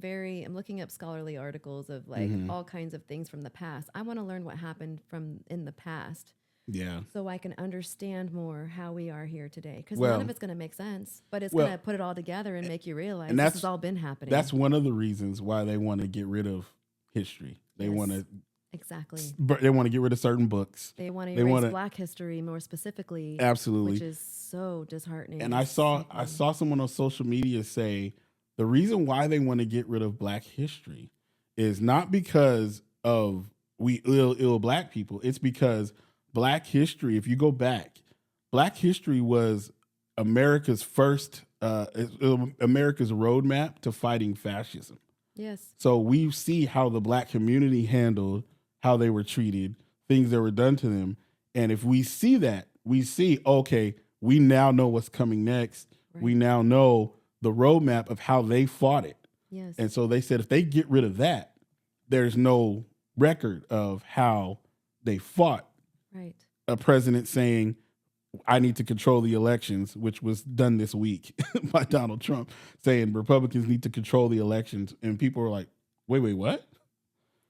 looking up scholarly articles of like all kinds of things from the past. I want to learn what happened in the past. Yeah. So I can understand more how we are here today. Because none of it's going to make sense, but it's going to put it all together and make you realize this has all been happening. That's one of the reasons why they want to get rid of history. They want to They want to get rid of certain books. They want to erase Black history more specifically. Absolutely. Which is so disheartening. And I saw someone on social media say the reason why they want to get rid of Black history is not because of we ill Black people. It's because Black history, if you go back, Black history was America's first, America's roadmap to fighting fascism. Yes. So we see how the Black community handled how they were treated, things that were done to them. And if we see that, we see, okay, we now know what's coming next. Right. We now know the roadmap of how they fought it. Yes. And so they said if they get rid of that, there's no record of how they fought Right. a president saying, I need to control the elections, which was done this week by Donald Trump, saying Republicans need to control the elections. And people were like, wait, what?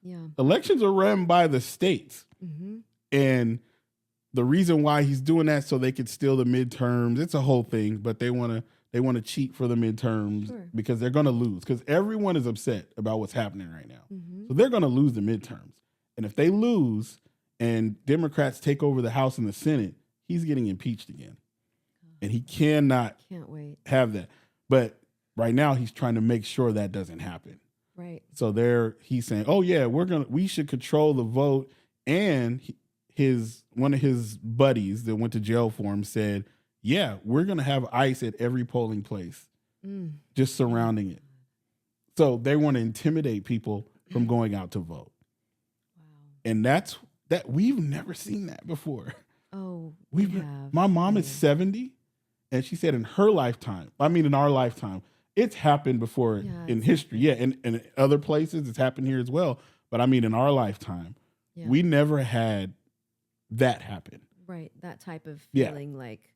Yeah. Elections are run by the states. Mm-hmm. And the reason why he's doing that so they could steal the midterms, it's a whole thing, but they want to cheat for the midterms because they're going to lose, because everyone is upset about what's happening right now. Mm-hmm. So they're going to lose the midterms. And if they lose and Democrats take over the House and the Senate, he's getting impeached again. And he can't wait have that. But right now he's trying to make sure that doesn't happen. Right. So he's saying, "Oh yeah, we should control the vote." And one of his buddies that went to jail for him said, "Yeah, we're going to have ICE at every polling place, just surrounding it." So they want to intimidate people from going out to vote. Wow. And that we've never seen that before. Oh, my mom is 70, and she said in her lifetime, in our lifetime, it's happened before in history. Yeah, and in other places, it's happened here as well. But in our lifetime, we never had that happen. Right, that type of feeling like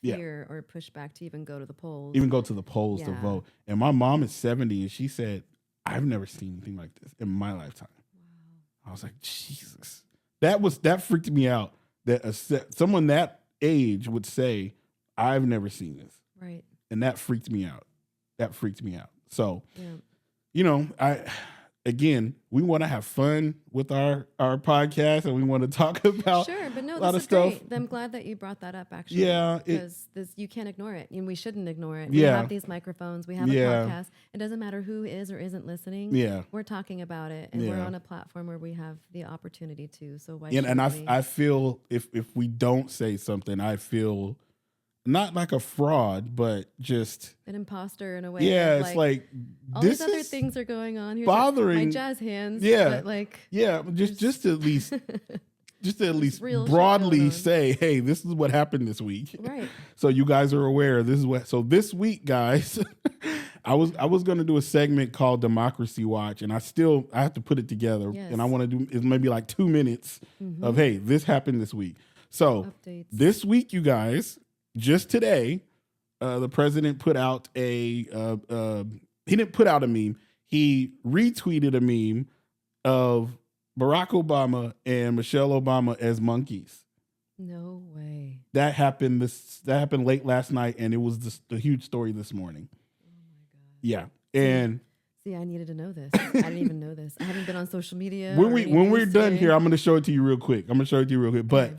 fear or pushback to even go to the polls. To vote. And my mom is 70, and she said, I've never seen anything like this in my lifetime. Wow. I was like, Jesus. That freaked me out, that someone that age would say, I've never seen this. Right. And that freaked me out. So, we want to have fun with our podcast, and we want to talk about a lot of stuff. Great. I'm glad that you brought that up, actually. Yeah. Because you can't ignore it, and we shouldn't ignore it. Yeah. We have these microphones. We have a podcast. It doesn't matter who is or isn't listening. Yeah. We're talking about it, and we're on a platform where we have the opportunity to. So why shouldn't we? I feel if we don't say something, I feel not like a fraud, but just an imposter in a way. Yeah, it's like all these other things are going on. Here's bothering my jazz hands. Yeah, but just at least broadly say, hey, this is what happened this week. Right. So you guys are aware. So this week, guys, I was going to do a segment called Democracy Watch, and I have to put it together. Yes. And I want to do is maybe like 2 minutes of, hey, this happened this week. So updates. This week, you guys. Just today, the president put out he didn't put out a meme. He retweeted a meme of Barack Obama and Michelle Obama as monkeys. No way. That happened late last night, and it was the huge story this morning. Oh my God. Yeah. And see, I needed to know this. I didn't even know this. I haven't been on social media. When we're done here, I'm going to show it to you real quick. But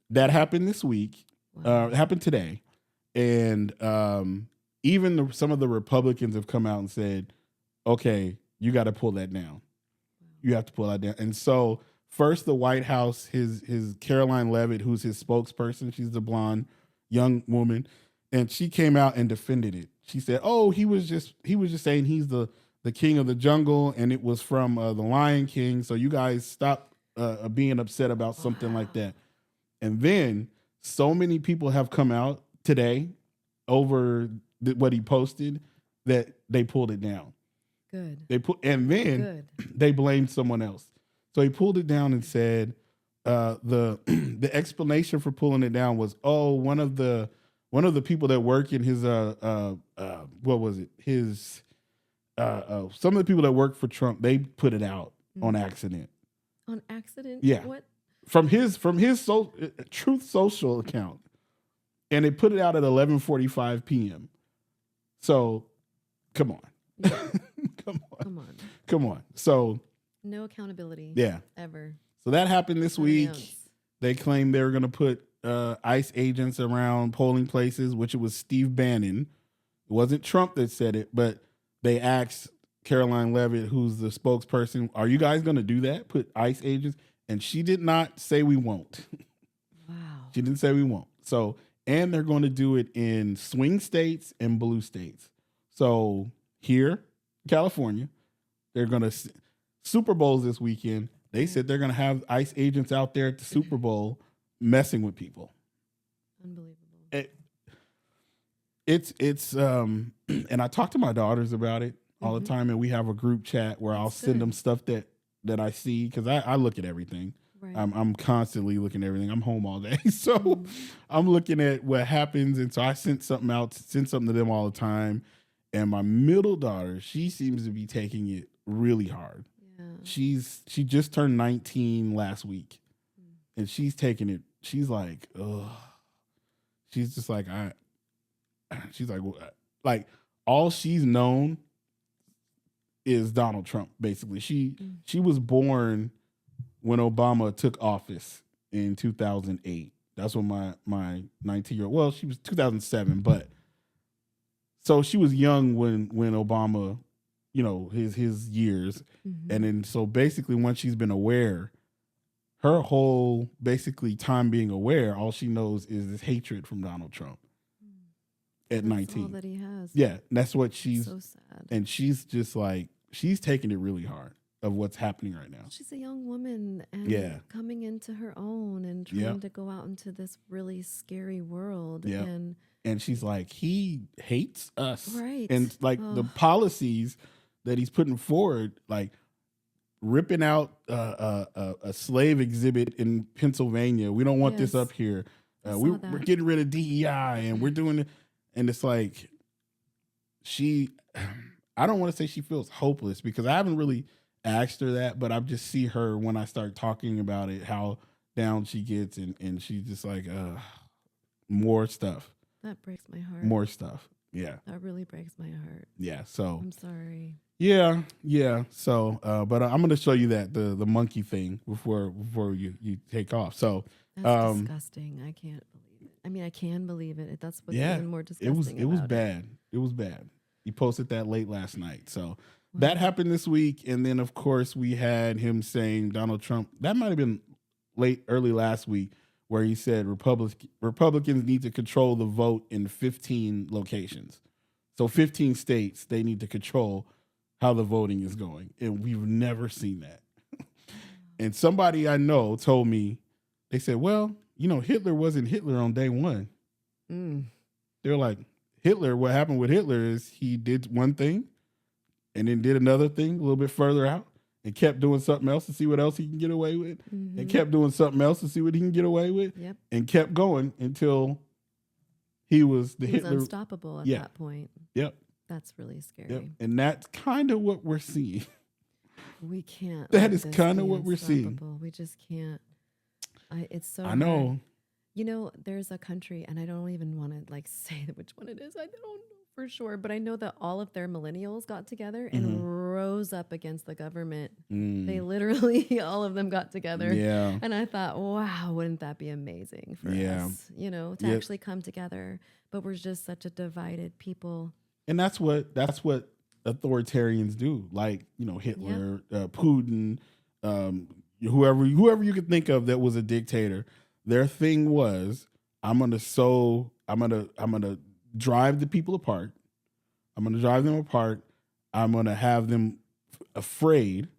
that happened this week. Wow. It happened today, and even some of the Republicans have come out and said, "Okay, you got to pull that down. You have to pull that down." And so, first, the White House, his Caroline Leavitt, who's his spokesperson, she's the blonde young woman, and she came out and defended it. She said, "Oh, he was just saying he's the king of the jungle, and it was from the Lion King. So you guys stop being upset about something like that." And then so many people have come out today over what he posted that they pulled it down. Good. They blamed someone else. So he pulled it down and said the explanation for pulling it down was, one of the people that work in his what was it? His some of the people that work for Trump, they put it out on accident. On accident? Yeah. What? From his Truth Social account, and they put it out at 11:45 p.m. So, come on, yeah. come on. So, no accountability. Yeah, ever. So that happened this week. They claimed they were going to put ICE agents around polling places, which it was Steve Bannon. It wasn't Trump that said it, but they asked Caroline Leavitt, who's the spokesperson, "Are you guys going to do that? Put ICE agents?" And she did not say we won't. Wow. She didn't say we won't. So, and they're going to do it in swing states and blue states. So here, California, they're going to Super Bowl's this weekend. They said they're going to have ICE agents out there at the Super Bowl messing with people. Unbelievable. It's and I talked to my daughters about it. all the time, and we have a group chat where I'll send them stuff that I see, because I look at everything. Right. I'm constantly looking at everything. I'm home all day, so I'm looking at what happens, and so I send something to them all the time. And my middle daughter, she seems to be taking it really hard. Yeah. She just turned 19 last week, and she's taking it. She's like, ugh. She's just like, she's like all she's known is Donald Trump. Basically, she was born when Obama took office in 2008. That's when my 19-year-old. Well, she was 2007, but so she was young when Obama, his years, and then so basically once she's been aware, her whole basically time being aware, all she knows is this hatred from Donald Trump. At 19, all that he has. Yeah, that's what she's. So sad. And she's just like, she's taking it really hard of what's happening right now. She's a young woman and coming into her own and trying to go out into this really scary world. Yeah. And she's like, he hates us. Right. And like the policies that he's putting forward, like ripping out a slave exhibit in Pennsylvania. We don't want this up here. We're getting rid of DEI, and we're doing it. And it's like, I don't want to say she feels hopeless, because I haven't really asked her that, but I just see her when I start talking about it, how down she gets, and she's just like, more stuff. That breaks my heart. More stuff. Yeah. That really breaks my heart. Yeah. So I'm sorry. Yeah. So, but I'm going to show you the monkey thing before you take off. So that's disgusting. I can't believe it. I mean, I can believe it. That's what's even more disgusting. It was bad. It was bad. He posted that late last night. So that happened this week. And then, of course, we had him saying Donald Trump. That might have been early last week, where he said Republicans need to control the vote in 15 locations. So 15 states, they need to control how the voting is going. And we've never seen that. And somebody I know told me, they said, well, Hitler wasn't Hitler on day one. They're like, Hitler, what happened with Hitler is he did one thing and then did another thing a little bit further out and kept doing something else to see what else he can get away with, and kept doing something else to see what he can get away with, and kept going until he was Hitler. Was unstoppable at that point. Yep. That's really scary. Yep. And that's kind of what we're seeing. We can't. That is kind of what we're seeing. We just can't. It's so I know. hard. There's a country, and I don't even want to say which one it is. I don't know for sure, but I know that all of their millennials got together and rose up against the government. They literally, all of them got together. Yeah. And I thought, wow, wouldn't that be amazing for us, to actually come together? But we're just such a divided people. And that's what authoritarians do. Like, Hitler, Putin, whoever you could think of that was a dictator. Their thing was, I'm gonna drive the people apart. I'm gonna drive them apart. I'm gonna have them afraid,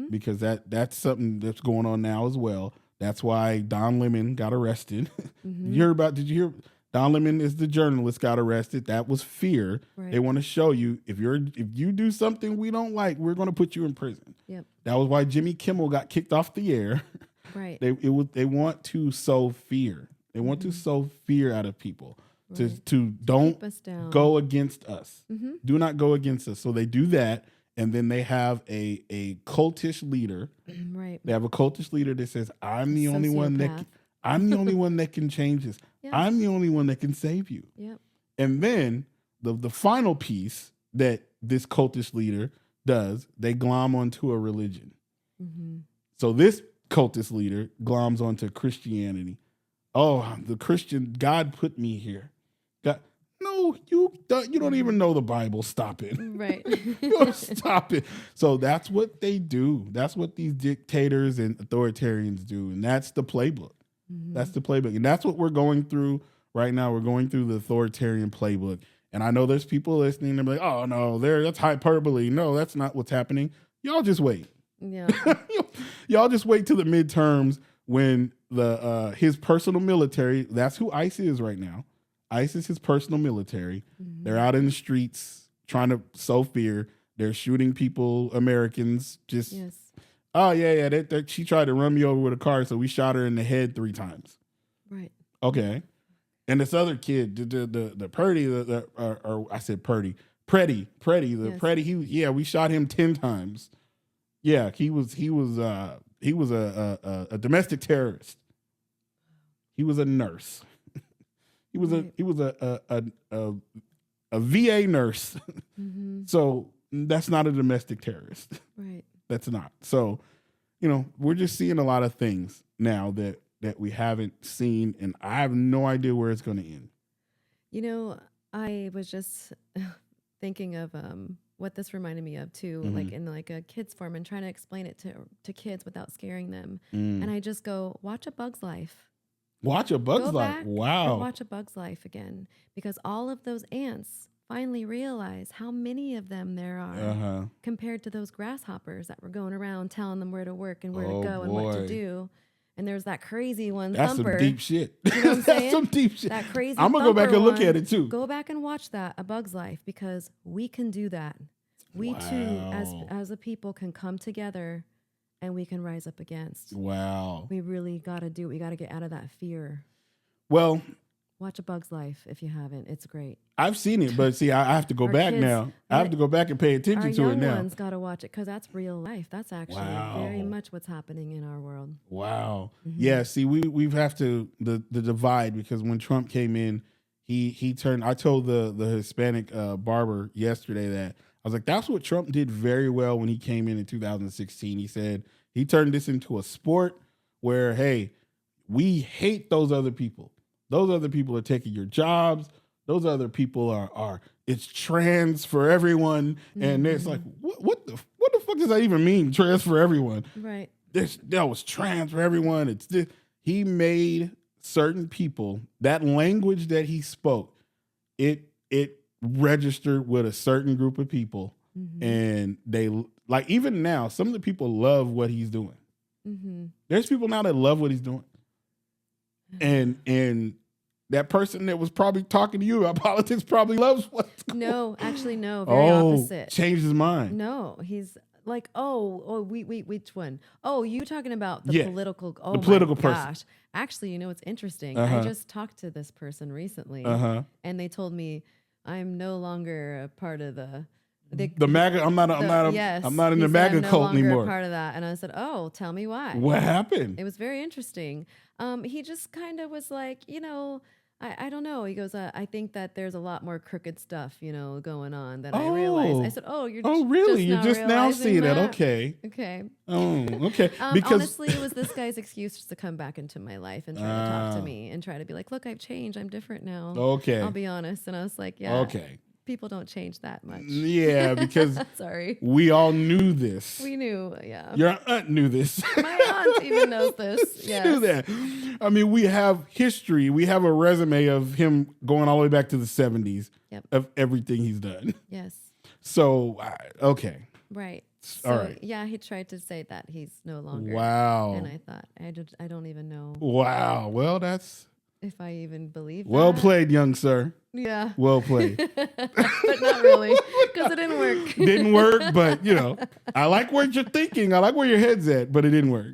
because that's something that's going on now as well. That's why Don Lemon got arrested. Did you hear? Don Lemon is the journalist, got arrested. That was fear. Right. They want to show you, if you do something we don't like, we're going to put you in prison. Yep. That was why Jimmy Kimmel got kicked off the air. Right. They want to sow fear. They want to sow fear out of people, to don't go against us. Do not go against us. So they do that, and then they have a cultish leader. Right. They have a cultish leader that says, I'm the only one that can change this. Yep. I'm the only one that can save you. Yep. And then the final piece that this cultish leader does, they glom onto a religion. So this cultist leader gloms onto Christianity. Oh, the Christian, God put me here. God, no, you don't even know the Bible. Stop it. Right. Stop it. So that's what they do. That's what these dictators and authoritarians do. And that's the playbook. That's the playbook. And that's what we're going through right now. We're going through the authoritarian playbook. And I know there's people listening. They're like, oh, no, that's hyperbole. No, that's not what's happening. Y'all just wait. Yeah. Y'all just wait till the midterms when his personal military, that's who ICE is right now. ICE is his personal military. They're out in the streets trying to sow fear. They're shooting people, Americans. Just Yes. oh yeah. She tried to run me over with a car, so we shot her in the head 3 times. Right. Okay. And this other kid, the Purdy, or I said Purdy, Preddy, Yes. Preddy. We shot him 10 times. Yeah, he was a domestic terrorist. He was a nurse. He was a VA nurse. Mm-hmm. So that's not a domestic terrorist. Right. That's not. So, we're just seeing a lot of things now that we haven't seen, and I have no idea where it's going to end. I was just thinking of what this reminded me of too, Mm-hmm. like in like a kids form and trying to explain it to kids without scaring them. And I just go, watch A Bug's Life. Watch A Bug's Go Life. back Wow. and watch A Bug's Life again, because all of those ants finally realize how many of them there are compared to those grasshoppers that were going around telling them where to work and where to go and what to do. And there's that crazy one, That's Thumper. some deep shit. You know what I'm saying? That's some deep shit. That crazy I'm going to go back Thumper and look one. at it too. Go back and watch that, A Bug's Life, because we can do that. We too, as a people, can come together and we can rise up against. Wow. We really got to do it. We got to get out of that fear. Well, watch A Bug's Life if you haven't. It's great. I've seen it, but see, I have to go back kids, now. I have to go back and pay attention to it now. Our young ones got to watch it because that's real life. That's actually very much what's happening in our world. Wow. Mm-hmm. Yeah. See, we have to the divide, because when Trump came in, he turned. I told the Hispanic barber yesterday that I was like, that's what Trump did very well when he came in 2016. He said he turned this into a sport where, hey, we hate those other people. Those other people are taking your jobs. Those other people are it's trans for everyone. And it's like, what the fuck does that even mean? Trans for everyone. Right. That was trans for everyone. It's this. He made certain people, that language that he spoke, it registered with a certain group of people. Mm-hmm. And they, like, even now, some of the people love what he's doing. Mm-hmm. There's people now that love what he's doing. And that person that was probably talking to you about politics probably loves what's going on. No, actually, no. Very opposite. Changed his mind. No, he's like, which one? Oh, you talking about the political? Oh, the political my person. Gosh. Actually, it's interesting. I just talked to this person recently, and they told me I'm no longer a part of the MAGA. I'm not in the MAGA cult anymore. Part of that, and I said, "Oh, tell me why." What happened? It was very interesting. He just kind of was like, I don't know. He goes, I think that there's a lot more crooked stuff, going on than I realized. I said, really? You're just now seeing that? Okay. Oh, okay. Because honestly, it was this guy's excuse just to come back into my life and try to talk to me and try to be like, look, I've changed. I'm different now. Okay. I'll be honest. And I was like, yeah. Okay. People don't change that much. Yeah, because sorry, we all knew this. We knew, yeah. Your aunt knew this. My aunt even knows this. She knew that. I mean, we have history. We have a resume of him going all the way back to the 70s of everything he's done. Yes. So, okay. Right. So, all right. Yeah, he tried to say that he's no longer. Wow. And I thought, I don't even know. Wow. Well, that's... if I even believe well that. Played, young sir. Yeah. Well played. But not really, because it didn't work. Didn't work, but, I like what you're thinking. I like where your head's at, but it didn't work.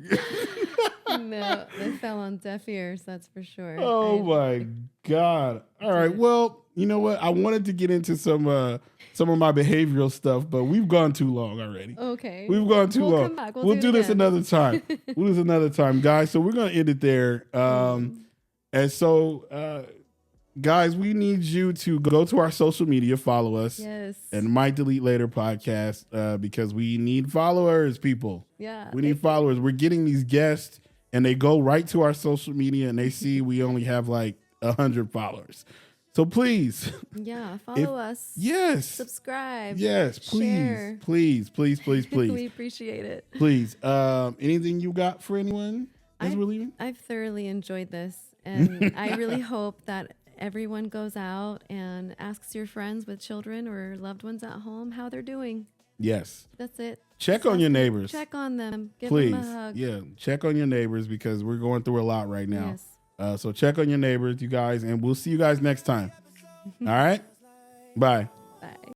No, they fell on deaf ears, that's for sure. Oh, my God. All right, well, you know what? I wanted to get into some of my behavioral stuff, but we've gone too long already. Okay. We've gone too long. Come back. We'll do this another time. We'll do this another time, guys. So we're going to end it there. And so, guys, we need you to go to our social media, follow us. Yes. And Might Delete Later podcast, because we need followers, people. Yeah. We need followers. We're getting these guests, and they go right to our social media, and they see we only have like 100 followers. So please. Yeah, follow us. Yes. Subscribe. Yes, please. Share. Please. We appreciate it. Please. Anything you got for anyone as we're leaving? I've thoroughly enjoyed this, and I really hope that everyone goes out and asks your friends with children or loved ones at home how they're doing. Yes. That's it. Check on your neighbors. Check on them. Give Please. them a hug. Yeah. Check on your neighbors, because we're going through a lot right now. Yes. So check on your neighbors, you guys, and we'll see you guys next time. All right. Bye. Bye.